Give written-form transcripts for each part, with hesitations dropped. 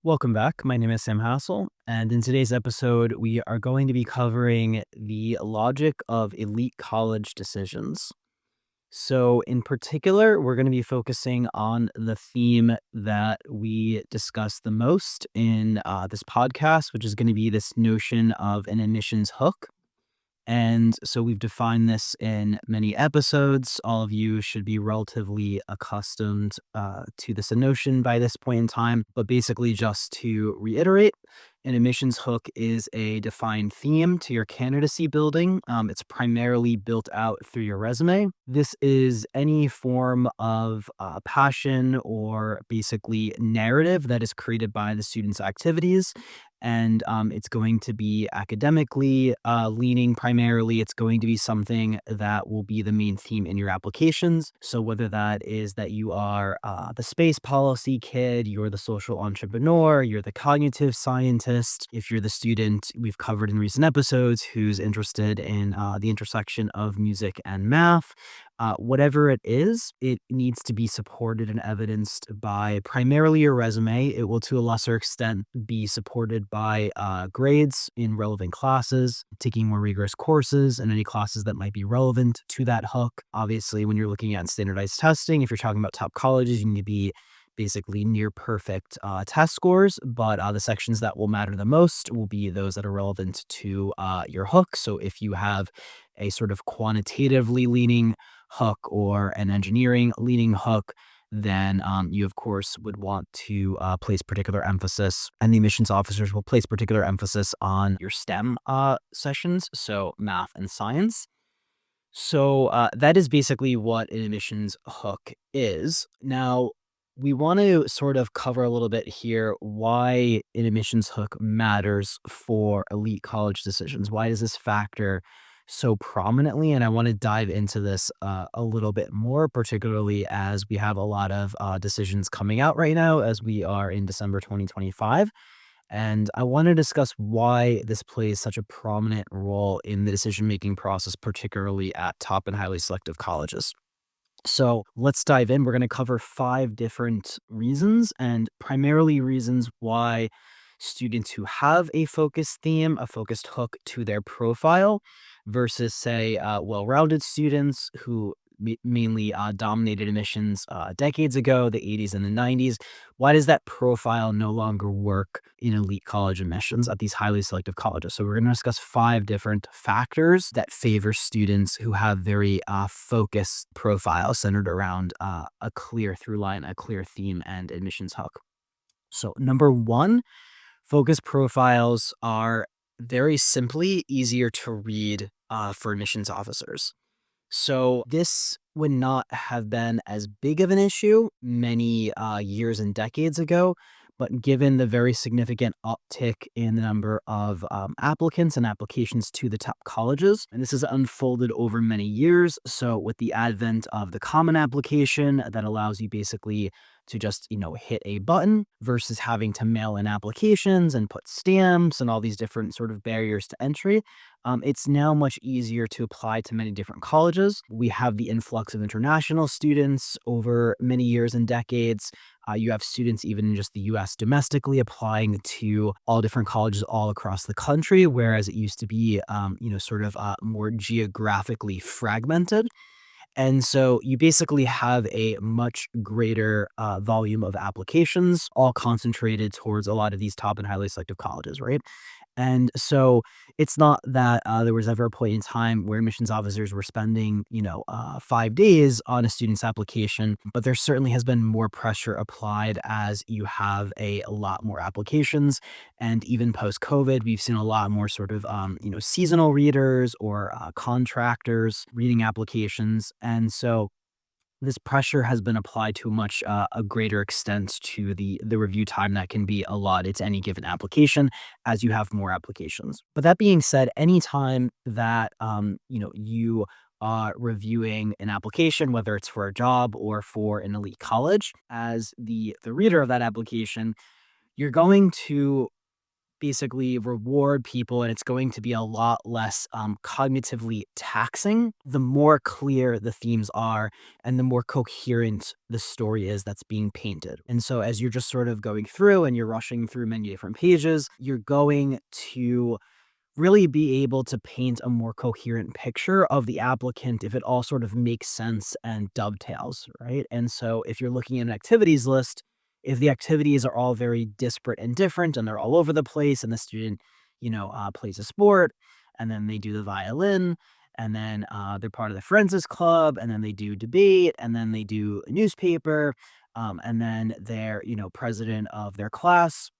Welcome back. My name is Sam Hassel, and in today's episode, we are going to be covering the logic of elite college decisions. So, in particular, we're going to be focusing on the theme that we discuss the most in this podcast, which is going to be this notion of an admissions hook. And so we've defined this in many episodes. All of you should be relatively accustomed to this notion by this point in time. But basically, just to reiterate, an admissions hook is a defined theme to your candidacy building. It's primarily built out through your resume. This is any form of passion or basically narrative that is created by the student's activities, and it's going to be academically leaning primarily. It's going to be something that will be the main theme in your applications. So whether that is that you are the space policy kid, you're the social entrepreneur, you're the cognitive scientist, if you're the student we've covered in recent episodes who's interested in the intersection of music and math, whatever it is, it needs to be supported and evidenced by primarily your resume. It will, to a lesser extent, be supported by grades in relevant classes, taking more rigorous courses, and any classes that might be relevant to that hook. Obviously, when you're looking at standardized testing, if you're talking about top colleges, you need to be basically near perfect test scores, but the sections that will matter the most will be those that are relevant to your hook. So if you have a sort of quantitatively leaning hook or an engineering leaning hook, then you, of course, would want to place particular emphasis, and the admissions officers will place particular emphasis on your STEM sessions, so math and science. So that is basically what an admissions hook is. Now, we want to sort of cover a little bit here why an admissions hook matters for elite college decisions. Why does this factor so prominently? And I want to dive into this a little bit more, particularly as we have a lot of decisions coming out right now as we are in December 2025. And I want to discuss why this plays such a prominent role in the decision making process, particularly at top and highly selective colleges. So let's dive in. We're going to cover five different reasons, and primarily reasons why students who have a focused theme, a focused hook to their profile, versus, say, well rounded students who mainly dominated admissions decades ago, the 80s and the 90s. Why does that profile no longer work in elite college admissions at these highly selective colleges? So we're going to discuss five different factors that favor students who have very focused profiles centered around a clear through line, a clear theme, and admissions hook. So number one, focus profiles are very simply easier to read for admissions officers. So this would not have been as big of an issue many years and decades ago, but given the very significant uptick in the number of applicants and applications to the top colleges, and this has unfolded over many years. So with the advent of the common application that allows you basically to just, hit a button versus having to mail in applications and put stamps and all these different sort of barriers to entry, it's now much easier to apply to many different colleges. We have the influx of international students over many years and decades. You have students even in just the US domestically applying to all different colleges all across the country, whereas it used to be, sort of more geographically fragmented. And so you basically have a much greater volume of applications, all concentrated towards a lot of these top and highly selective colleges, right? And so it's not that there was ever a point in time where admissions officers were spending, 5 days on a student's application, but there certainly has been more pressure applied as you have a lot more applications. And even post COVID, we've seen a lot more sort of, seasonal readers or contractors reading applications. And so this pressure has been applied to a greater extent to the review time that can be allotted to any given application as you have more applications. But that being said, anytime that you are reviewing an application, whether it's for a job or for an elite college, as the reader of that application, you're going to basically reward people, and it's going to be a lot less cognitively taxing the more clear the themes are and the more coherent the story is that's being painted. And so, as you're just sort of going through and you're rushing through many different pages, you're going to really be able to paint a more coherent picture of the applicant if it all sort of makes sense and dovetails, right? And so if you're looking at an activities list, if the activities are all very disparate and different and they're all over the place and the student, plays a sport and then they do the violin and then they're part of the forensics club and then they do debate and then they do a newspaper and then they're, president of their class,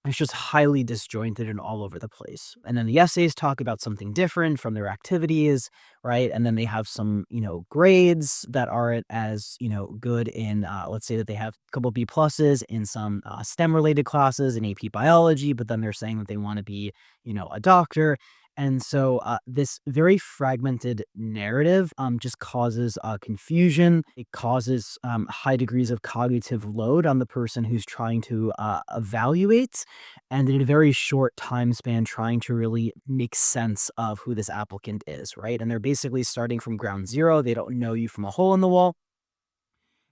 it's just highly disjointed and all over the place. And then the essays talk about something different from their activities, right? And then they have some, grades that aren't as, good in, let's say that they have a couple B pluses in some STEM related classes in AP biology, but then they're saying that they want to be, a doctor. And so this very fragmented narrative just causes confusion. It causes high degrees of cognitive load on the person who's trying to evaluate, and in a very short time span trying to really make sense of who this applicant is, right? And they're basically starting from ground zero. They don't know you from a hole in the wall.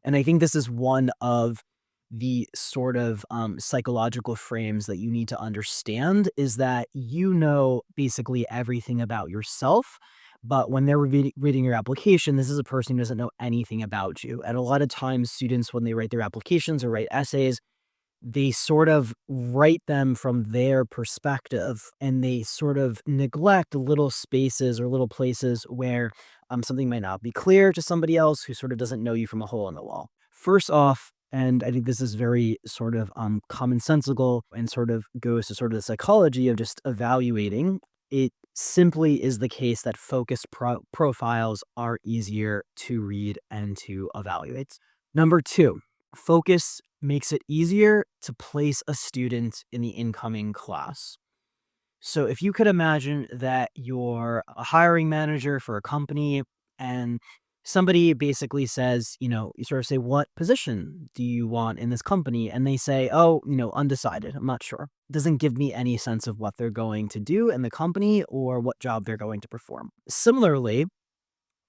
And I think this is one of the sort of psychological frames that you need to understand is that you know basically everything about yourself. But when they're reading your application, this is a person who doesn't know anything about you. And a lot of times, students, when they write their applications or write essays, they sort of write them from their perspective and they sort of neglect little spaces or little places where something might not be clear to somebody else who sort of doesn't know you from a hole in the wall. First off, and I think this is very sort of commonsensical and sort of goes to sort of the psychology of just evaluating. It simply is the case that focus profiles are easier to read and to evaluate. Number two, focus makes it easier to place a student in the incoming class. So if you could imagine that you're a hiring manager for a company and somebody basically says, you sort of say, "What position do you want in this company?" And they say, "Oh, undecided. I'm not sure." Doesn't give me any sense of what they're going to do in the company or what job they're going to perform. Similarly,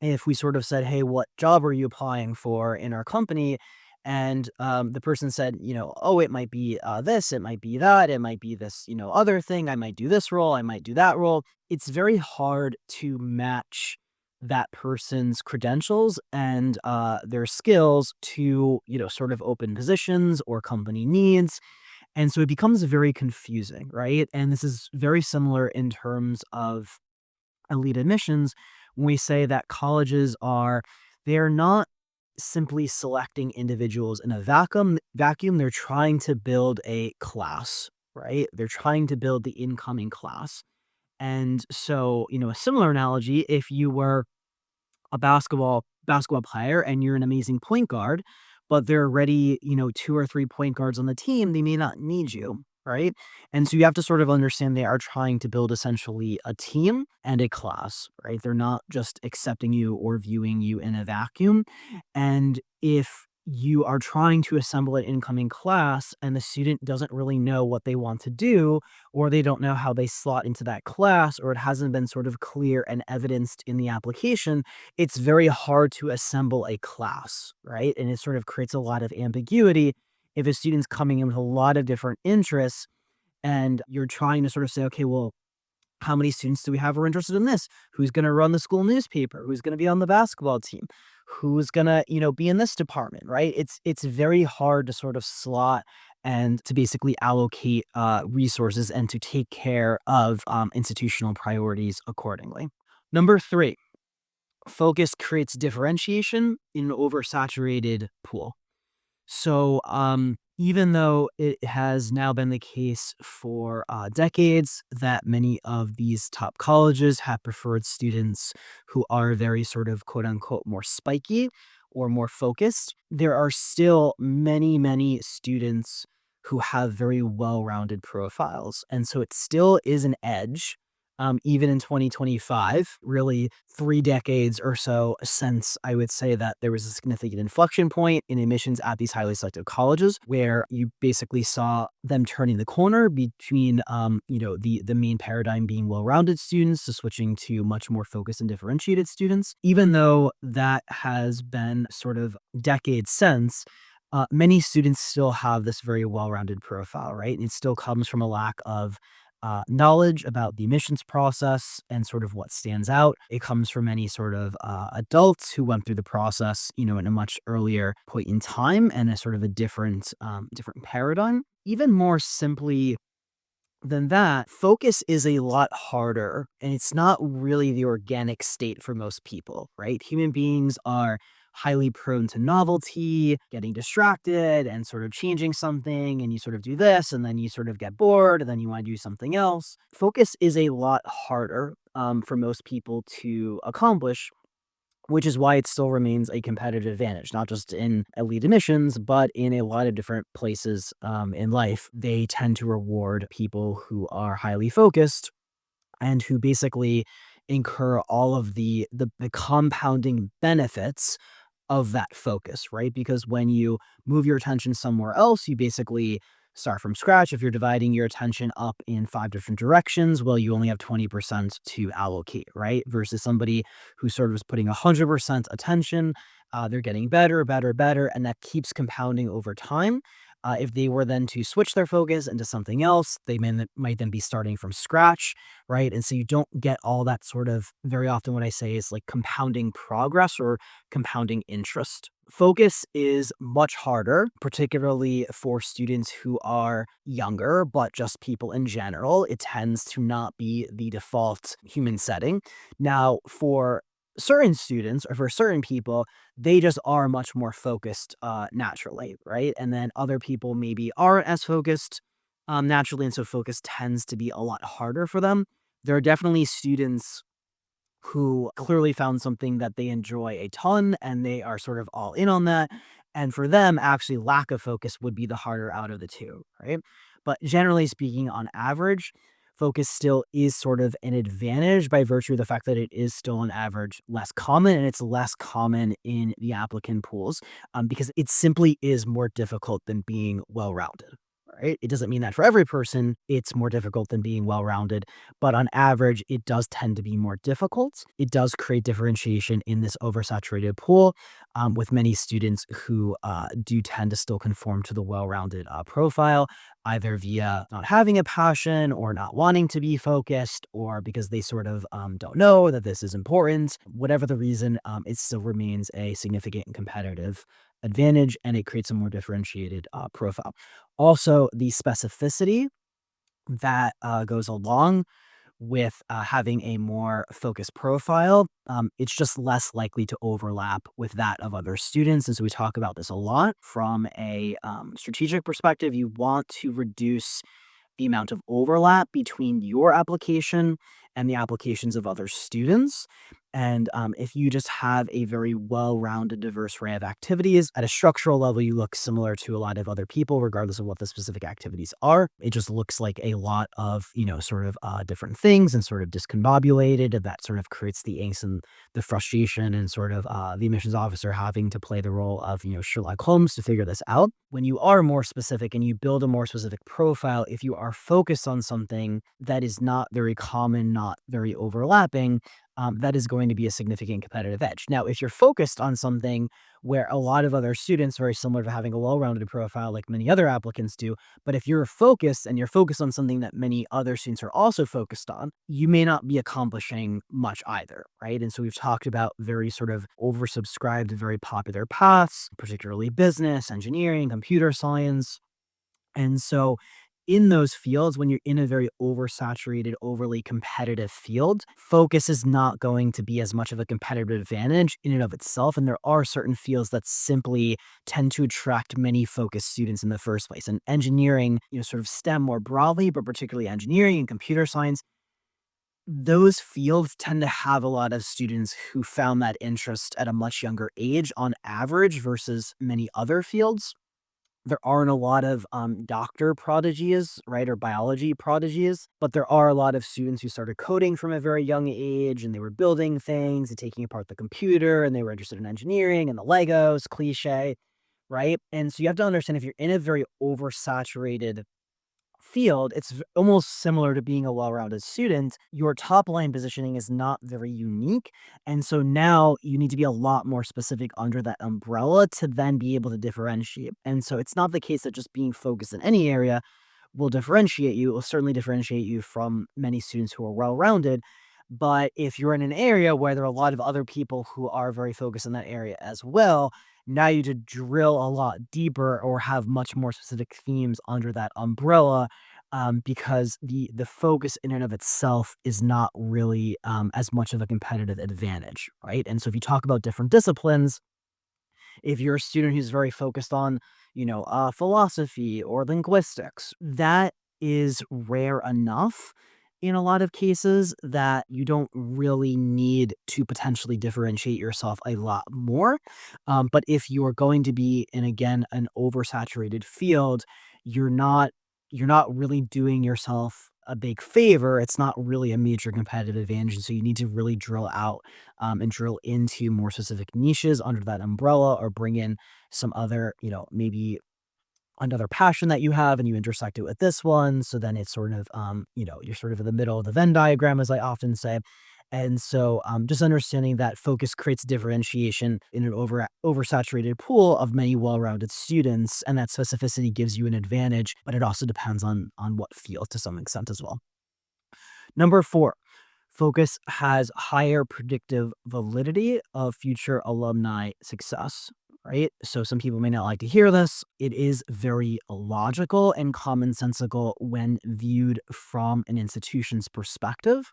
if we sort of said, "Hey, what job are you applying for in our company?" And the person said, "Oh, it might be this, it might be that, it might be this, other thing. I might do this role, I might do that role." It's very hard to match that person's credentials and their skills to, sort of open positions or company needs. And so it becomes very confusing, right? And this is very similar in terms of elite admissions when we say that colleges are they're not simply selecting individuals in a vacuum, they're trying to build a class, right? They're trying to build the incoming class. And so, a similar analogy, if you were a basketball player and you're an amazing point guard, but there are already, 2 or 3 point guards on the team, they may not need you, right? And so you have to sort of understand they are trying to build essentially a team and a class, right? They're not just accepting you or viewing you in a vacuum. And if you are trying to assemble an incoming class and the student doesn't really know what they want to do, or they don't know how they slot into that class, or it hasn't been sort of clear and evidenced in the application, it's very hard to assemble a class, right? And it sort of creates a lot of ambiguity if a student's coming in with a lot of different interests and you're trying to sort of say, okay, well, how many students do we have who are interested in this? Who's going to run the school newspaper? Who's going to be on the basketball team? Who's going to, be in this department, right? It's very hard to sort of slot and to basically allocate resources and to take care of institutional priorities accordingly. Number three, focus creates differentiation in an oversaturated pool. So, even though it has now been the case for decades that many of these top colleges have preferred students who are very sort of quote unquote more spiky or more focused, there are still many, many students who have very well rounded profiles. And so it still is an edge even in 2025, really 3 decades or so since I would say that there was a significant inflection point in admissions at these highly selective colleges, where you basically saw them turning the corner between, the main paradigm being well-rounded students to switching to much more focused and differentiated students. Even though that has been sort of decades since, many students still have this very well-rounded profile, right? And it still comes from a lack of knowledge about the admissions process and sort of what stands out. It comes from many sort of adults who went through the process, in a much earlier point in time and a sort of a different paradigm. Even more simply than that, focus is a lot harder, and it's not really the organic state for most people, right? Human beings are highly prone to novelty, getting distracted, and sort of changing something, and you sort of do this, and then you sort of get bored, and then you want to do something else. Focus is a lot harder for most people to accomplish, which is why it still remains a competitive advantage, not just in elite admissions, but in a lot of different places in life. They tend to reward people who are highly focused and who basically incur all of the compounding benefits of that focus, right? Because when you move your attention somewhere else, you basically start from scratch. If you're dividing your attention up in 5 different directions, well, you only have 20% to allocate, right? Versus somebody who sort of is putting 100% attention, they're getting better, better, better, and that keeps compounding over time. If they were then to switch their focus into something else, they might then be starting from scratch, right? And so you don't get all that sort of, very often what I say is like compounding progress or compounding interest. Focus is much harder, particularly for students who are younger, but just people in general. It tends to not be the default human setting. Now, for certain students or for certain people, they just are much more focused naturally, right? And then other people maybe aren't as focused naturally, and so focus tends to be a lot harder for them. There are definitely students who clearly found something that they enjoy a ton and they are sort of all in on that. And for them, actually, lack of focus would be the harder out of the two, right? But generally speaking, on average, focus still is sort of an advantage by virtue of the fact that it is still on average less common, and it's less common in the applicant pools because it simply is more difficult than being well rounded. Right? It doesn't mean that for every person it's more difficult than being well rounded, but on average, it does tend to be more difficult. It does create differentiation in this oversaturated pool, with many students who do tend to still conform to the well-rounded profile, either via not having a passion or not wanting to be focused, or because they sort of don't know that this is important. Whatever the reason, it still remains a significant and competitive advantage, and it creates a more differentiated profile. Also, the specificity that goes along with having a more focused profile, it's just less likely to overlap with that of other students. And so we talk about this a lot from a strategic perspective. You want to reduce the amount of overlap between your application and the applications of other students. And if you just have a very well-rounded, diverse array of activities at a structural level, you look similar to a lot of other people, regardless of what the specific activities are. It just looks like a lot of, sort of different things and sort of discombobulated. And that sort of creates the angst and the frustration and sort of the admissions officer having to play the role of, Sherlock Holmes to figure this out. When you are more specific and you build a more specific profile, if you are focused on something that is not very common, not very overlapping, that is going to be a significant competitive edge. Now, if you're focused on something where a lot of other students, very similar to having a well-rounded profile like many other applicants do, but if you're focused and you're focused on something that many other students are also focused on, you may not be accomplishing much either, right? And so we've talked about very sort of oversubscribed, very popular paths, particularly business, engineering, computer science. And so in those fields, when you're in a very oversaturated, overly competitive field, focus is not going to be as much of a competitive advantage in and of itself. And there are certain fields that simply tend to attract many focused students in the first place. And engineering, sort of STEM more broadly, but particularly engineering and computer science, those fields tend to have a lot of students who found that interest at a much younger age on average versus many other fields. There aren't a lot of doctor prodigies, right, or biology prodigies, but there are a lot of students who started coding from a very young age and they were building things and taking apart the computer and they were interested in engineering and the Legos, cliche, right? And so you have to understand if you're in a very oversaturated field, it's almost similar to being a well-rounded student. Your top line positioning is not very unique. And so now you need to be a lot more specific under that umbrella to then be able to differentiate. And so it's not the case that just being focused in any area will differentiate you. It will certainly differentiate you from many students who are well-rounded. But if you're in an area where there are a lot of other people who are very focused in that area as well, now you to drill a lot deeper or have much more specific themes under that umbrella, because the focus in and of itself is not really as much of a competitive advantage, right? And so if you talk about different disciplines, if you're a student who's very focused on, philosophy or linguistics, that is rare enough in a lot of cases that you don't really need to potentially differentiate yourself a lot more. But if you are going to be in again an oversaturated field, you're not you're not really doing yourself a big favor. It's not really a major competitive advantage. And so you need to really drill out and drill into more specific niches under that umbrella or bring in some other, maybe another passion that you have and you intersect it with this one. So then it's sort of, you're sort of in the middle of the Venn diagram, as I often say. And so just understanding that focus creates differentiation in an oversaturated pool of many well-rounded students, and that specificity gives you an advantage, but it also depends on what field to some extent as well. Number 4, focus has higher predictive validity of future alumni success, right? So some people may not like to hear this. It is very logical and commonsensical when viewed from an institution's perspective.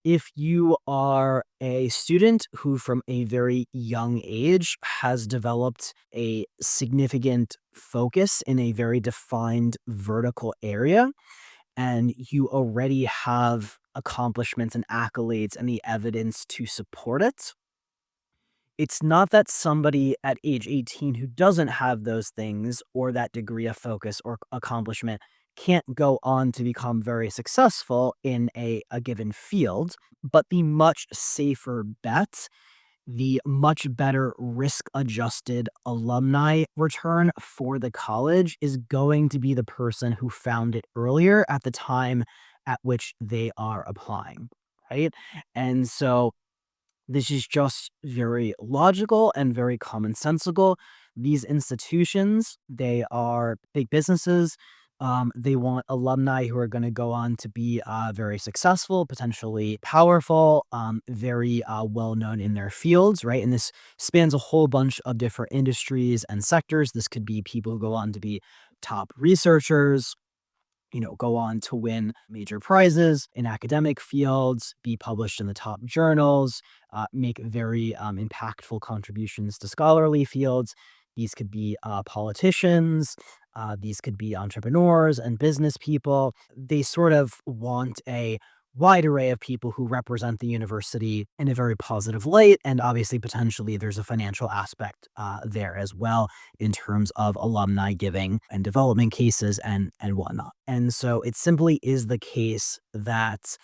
If you are a student who from a very young age has developed a significant focus in a very defined vertical area, and you already have accomplishments and accolades and the evidence to support it. It's not that somebody at age 18 who doesn't have those things or that degree of focus or accomplishment can't go on to become very successful in a given field, but the much safer bet, the much better risk-adjusted alumni return for the college is going to be the person who found it earlier at the time at which they are applying, right? And so this is just very logical and very commonsensical. These institutions, they are big businesses. They want alumni who are going to go on to be very successful, potentially powerful, very well known in their fields, right? And this spans a whole bunch of different industries and sectors. This could be people who go on to be top researchers, go on to win major prizes in academic fields, be published in the top journals, make very impactful contributions to scholarly fields. These could be politicians, these could be entrepreneurs and business people. They sort of want a wide array of people who represent the university in a very positive light. And obviously, potentially, there's a financial aspect there as well in terms of alumni giving and development cases and whatnot. And so it simply is the case that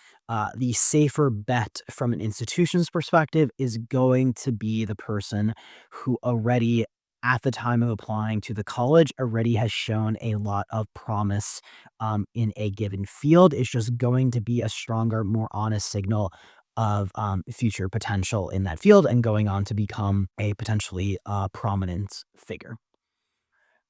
the safer bet from an institution's perspective is going to be the person who already at the time of applying to the college already has shown a lot of promise in a given field. Is just going to be a stronger, more honest signal of future potential in that field and going on to become a potentially prominent figure.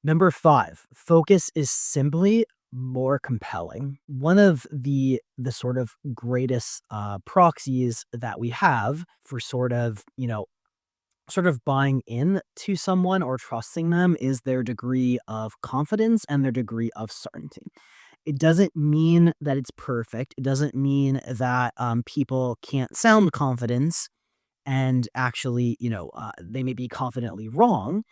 Number 5, focus is simply more compelling. One of the sort of greatest proxies that we have for sort of buying in to someone or trusting them is their degree of confidence and their degree of certainty. It doesn't mean that it's perfect. It doesn't mean that people can't sound confidence and actually, they may be confidently wrong.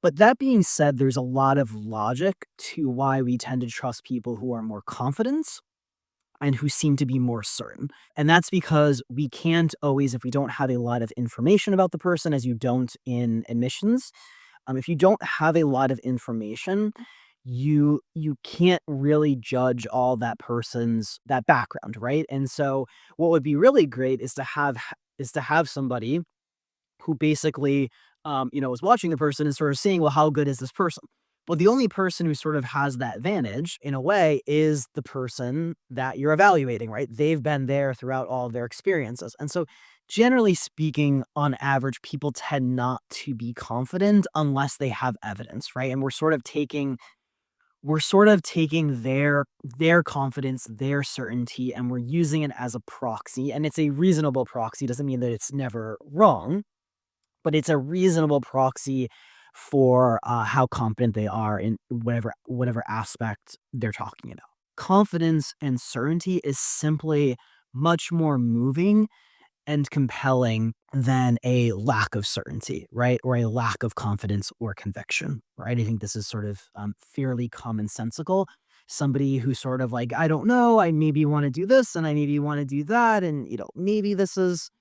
But that being said, there's a lot of logic to why we tend to trust people who are more confident and who seem to be more certain. And that's because we can't always, if we don't have a lot of information about the person, as you don't in admissions, If you don't have a lot of information, you can't really judge all that person's that background, right? And so what would be really great is to have somebody who basically, is watching the person and sort of seeing, well, how good is this person? Well, the only person who sort of has that advantage in a way is the person that you're evaluating, right? They've been there throughout all of their experiences. And so, generally speaking, on average, people tend not to be confident unless they have evidence, right? And we're sort of taking their confidence, their certainty, and we're using it as a proxy. And it's a reasonable proxy. Doesn't mean that it's never wrong, but it's a reasonable proxy for, how confident they are in whatever aspect they're talking about. Confidence and certainty is simply much more moving and compelling than a lack of certainty, right? Or a lack of confidence or conviction, right? I think this is sort of, fairly commonsensical. Somebody who sort of like, I don't know, I maybe want to do this and I maybe want to do that. And, maybe this is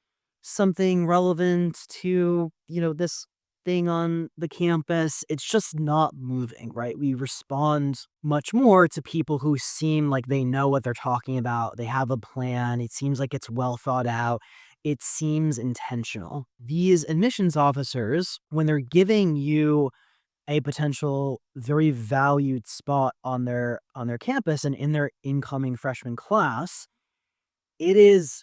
something relevant to, this thing on the campus. It's just not moving, right? We respond much more to people who seem like they know what they're talking about. They have a plan. It seems like it's well thought out. It seems intentional. These admissions officers, when they're giving you a potential very valued spot on their campus and in their incoming freshman class, it is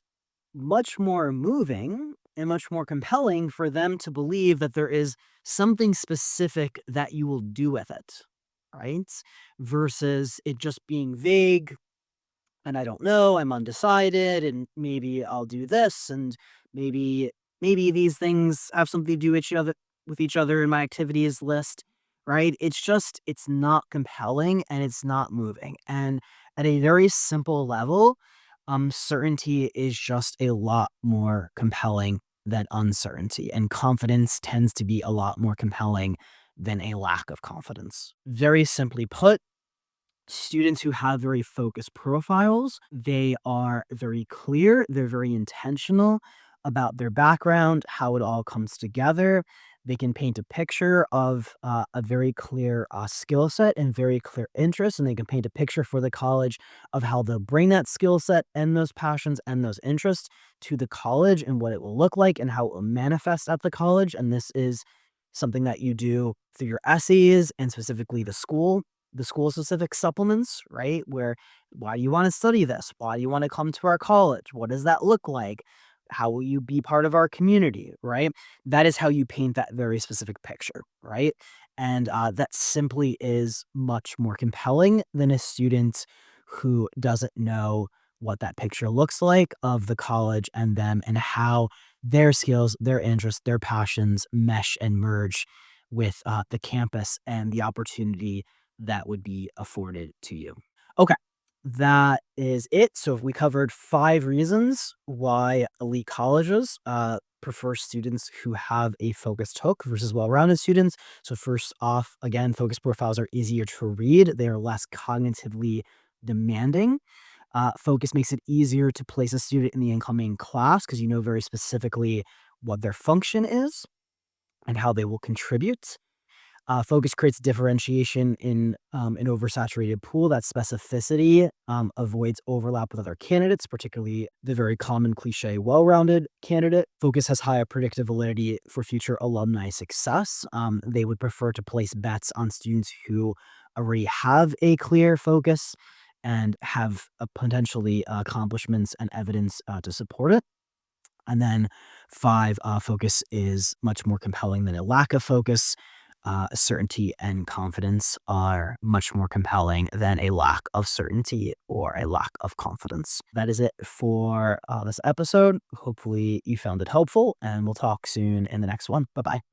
much more moving and much more compelling for them to believe that there is something specific that you will do with it, right? Versus it just being vague and I don't know, I'm undecided, and maybe I'll do this, and maybe maybe these things have something to do with each other in my activities list, right? It's not compelling and it's not moving. And at a very simple level, certainty is just a lot more compelling than uncertainty, and confidence tends to be a lot more compelling than a lack of confidence. Very simply put, students who have very focused profiles, they are very clear, they're very intentional about their background, how it all comes together. They can paint a picture of a very clear skill set and very clear interests, and they can paint a picture for the college of how they'll bring that skill set and those passions and those interests to the college and what it will look like and how it will manifest at the college. And this is something that you do through your essays and specifically the school specific supplements, right? Where why do you want to study this? Why do you want to come to our college? What does that look like? How will you be part of our community, right? That is how you paint that very specific picture, right? And that simply is much more compelling than a student who doesn't know what that picture looks like of the college and them and how their skills, their interests, their passions mesh and merge with the campus and the opportunity that would be afforded to you. Okay, that is it. So if we covered 5 reasons why elite colleges, prefer students who have a focused hook versus well-rounded students. So first off, again, focus profiles are easier to read. They are less cognitively demanding. Focus makes it easier to place a student in the incoming class because you know very specifically what their function is and how they will contribute. Focus creates differentiation in an oversaturated pool. That specificity avoids overlap with other candidates, particularly the very common cliche well-rounded candidate. Focus has higher predictive validity for future alumni success. They would prefer to place bets on students who already have a clear focus and have potentially accomplishments and evidence to support it. And then 5, focus is much more compelling than a lack of focus. Certainty and confidence are much more compelling than a lack of certainty or a lack of confidence. That is it for this episode. Hopefully, you found it helpful, and we'll talk soon in the next one. Bye bye.